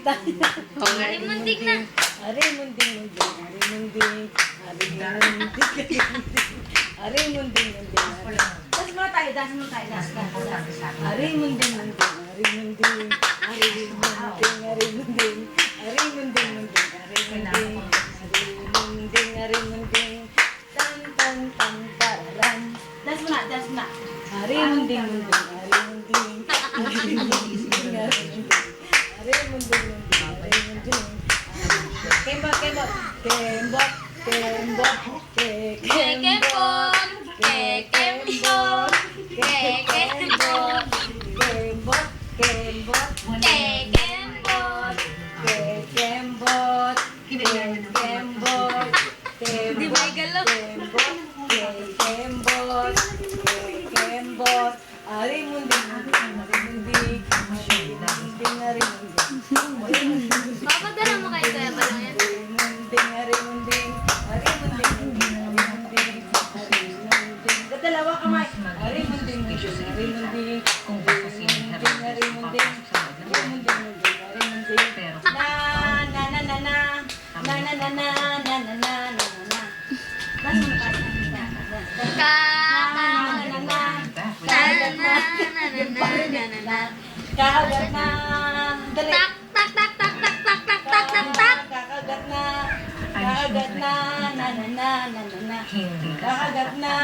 Ari muntik na. Ari munding munding, ari munding, ari munding, ari munding munding, ari. Das muna tayo, das muna tayo, das. Ari munding munding, ari munding, ari munding, ari munding, ari munding munding, ari munding, ari munding, ari munding, tan tan tan tararan. Das muna, das muna. Ari munding munding, ari munding, ari munding, ari munding, ari munding munding, ari munding. Kembot, kembot, kembot, kembot, kekembot, kekembot, kekembot, kembot, kembot, Kekembot. kekembot, kekembot, Di ba igalo? kekembot, kekembot, kekembot, ari munding, ari munding, ari munding, ari munding. Papadala mo kayo kaya ba lang yan? Munding, ari munding, ari munding, munding, ari munding, ari munding. Dalawa kamay. Ari munding, munding, ari munding, ari munding, ari munding, ari munding, munding, ari munding. Na na na na na na na na na na na na na na. Mas mo pa. Kakagat na. Dali. Tak, tak, tak, tak, tak, tak, tak, tak, tak, tak. Kakagat na. Kakagat na. Na na na na na na. Kakagat na.